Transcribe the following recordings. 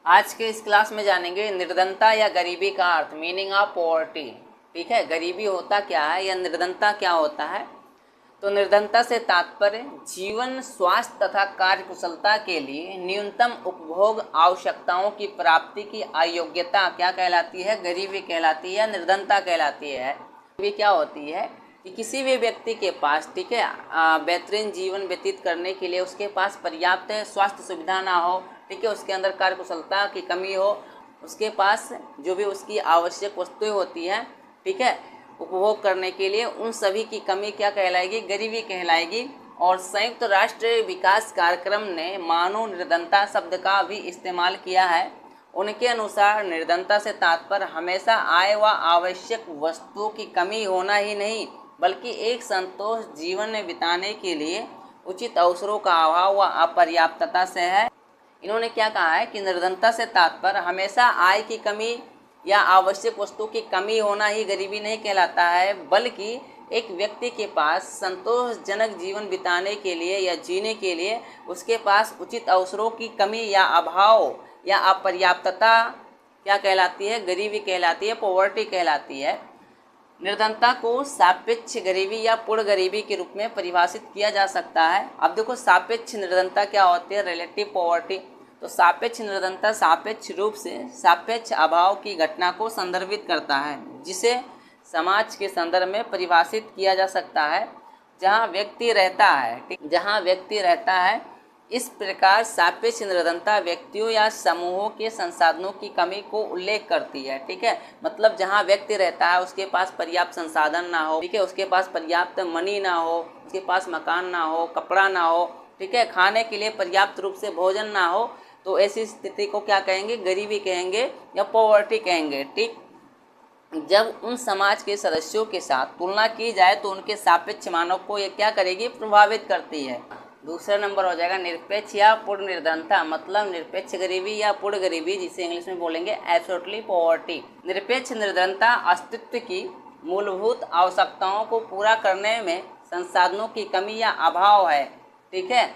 आज के इस क्लास में जानेंगे निर्धनता या गरीबी का अर्थ, मीनिंग ऑफ पॉवर्टी। ठीक है, गरीबी होता क्या है या निर्धनता क्या होता है। तो निर्धनता से तात्पर्य जीवन, स्वास्थ्य तथा कार्यकुशलता के लिए न्यूनतम उपभोग आवश्यकताओं की प्राप्ति की अयोग्यता क्या कहलाती है, गरीबी कहलाती है या निर्धनता कहलाती है। गरीबी क्या होती है कि किसी भी व्यक्ति के पास, ठीक है, बेहतरीन जीवन व्यतीत करने के लिए उसके पास पर्याप्त स्वास्थ्य सुविधा ना हो, ठीक है, उसके अंदर कार्यकुशलता की कमी हो, उसके पास जो भी उसकी आवश्यक वस्तुएं होती हैं, ठीक है, उपभोग करने के लिए, उन सभी की कमी क्या कहलाएगी, गरीबी कहलाएगी। और संयुक्त राष्ट्र विकास कार्यक्रम ने मानव निर्धनता शब्द का भी इस्तेमाल किया है। उनके अनुसार निर्धनता से तात्पर्य हमेशा आय व आवश्यक वस्तुओं की कमी होना ही नहीं, बल्कि एक संतोष जीवन बिताने के लिए उचित अवसरों का अभाव व अपर्याप्तता से है। इन्होंने क्या कहा है कि निर्धनता से तात्पर्य हमेशा आय की कमी या आवश्यक वस्तु की कमी होना ही गरीबी नहीं कहलाता है, बल्कि एक व्यक्ति के पास संतोषजनक जीवन बिताने के लिए या जीने के लिए उसके पास उचित अवसरों की कमी या अभाव या अपर्याप्तता क्या कहलाती है, गरीबी कहलाती है, पॉवर्टी कहलाती है। निर्धनता को सापेक्ष गरीबी या पूर्ण गरीबी के रूप में परिभाषित किया जा सकता है। अब देखो सापेक्ष निर्धनता क्या होती है, रिलेटिव पॉवर्टी। तो सापेक्ष निर्धनता सापेक्ष रूप से सापेक्ष अभाव की घटना को संदर्भित करता है, जिसे समाज के संदर्भ में परिभाषित किया जा सकता है जहाँ व्यक्ति रहता है, जहाँ व्यक्ति रहता है। इस प्रकार सापेक्ष निर्धनता व्यक्तियों या समूहों के संसाधनों की कमी को उल्लेख करती है। ठीक है, मतलब जहाँ व्यक्ति रहता है उसके पास पर्याप्त संसाधन ना हो, ठीक है, उसके पास पर्याप्त मनी ना हो, उसके पास मकान ना हो, कपड़ा ना हो, ठीक है, खाने के लिए पर्याप्त रूप से भोजन ना हो, तो ऐसी स्थिति को क्या कहेंगे, गरीबी कहेंगे या पॉवर्टी कहेंगे। ठीक, जब उन समाज के सदस्यों के साथ तुलना की जाए तो उनके सापेक्ष मानों को ये क्या करेगी, प्रभावित करती है। दूसरा नंबर हो जाएगा निरपेक्ष या पूर्ण निर्धनता, मतलब निरपेक्ष गरीबी या पूर्ण गरीबी, जिसे इंग्लिश में बोलेंगे एब्सोल्युटली पॉवर्टी। निरपेक्ष निर्धनता अस्तित्व की मूलभूत आवश्यकताओं को पूरा करने में संसाधनों की कमी या अभाव है। ठीक है,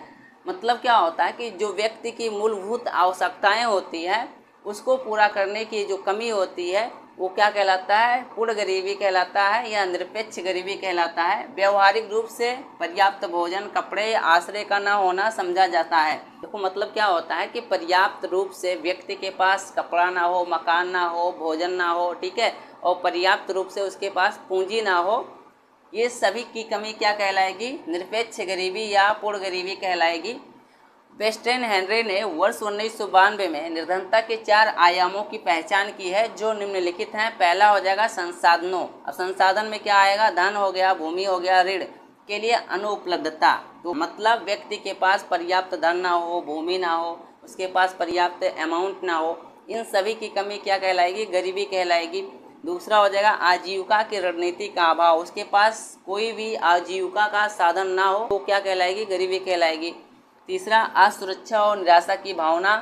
मतलब क्या होता है कि जो व्यक्ति की मूलभूत आवश्यकताएं होती हैं उसको पूरा करने की जो कमी होती है वो क्या कहलाता है, पूर्ण गरीबी कहलाता है या निरपेक्ष गरीबी कहलाता है। व्यवहारिक रूप से पर्याप्त भोजन, कपड़े, आश्रय का न होना समझा जाता है। देखो मतलब क्या होता है कि पर्याप्त रूप से व्यक्ति के पास कपड़ा ना हो, मकान ना हो, भोजन ना हो, ठीक है, और पर्याप्त रूप से उसके पास पूंजी ना हो, ये सभी की कमी क्या कहलाएगी, निरपेक्ष गरीबी या पूर्ण गरीबी कहलाएगी। वेस्टर्न हेनरी ने वर्ष 1992 में निर्धनता के 4 आयामों की पहचान की है जो निम्नलिखित हैं। पहला हो जाएगा संसाधनों। अब संसाधन में क्या आएगा, धन हो गया, भूमि हो गया, ऋण के लिए अनुपलब्धता। तो मतलब व्यक्ति के पास पर्याप्त धन ना हो, भूमि ना हो, उसके पास पर्याप्त अमाउंट ना हो, इन सभी की कमी क्या कहलाएगी, गरीबी कहलाएगी। दूसरा हो जाएगा आजीविका की रणनीति का अभाव, उसके पास कोई भी आजीविका का साधन ना हो, वो क्या कहलाएगी, गरीबी कहलाएगी। तीसरा असुरक्षा और निराशा की भावना।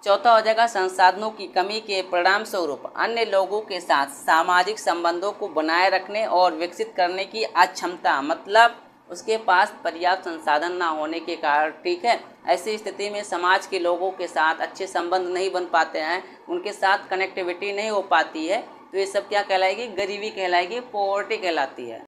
चौथा हो जाएगा संसाधनों की कमी के परिणाम स्वरूप अन्य लोगों के साथ सामाजिक संबंधों को बनाए रखने और विकसित करने की अक्षमता, मतलब उसके पास पर्याप्त संसाधन ना होने के कारण, ठीक है, ऐसी स्थिति में समाज के लोगों के साथ अच्छे संबंध नहीं बन पाते हैं, उनके साथ कनेक्टिविटी नहीं हो पाती है, तो ये सब क्या कहलाएगी, गरीबी कहलाएगी, पॉवर्टी कहलाती है।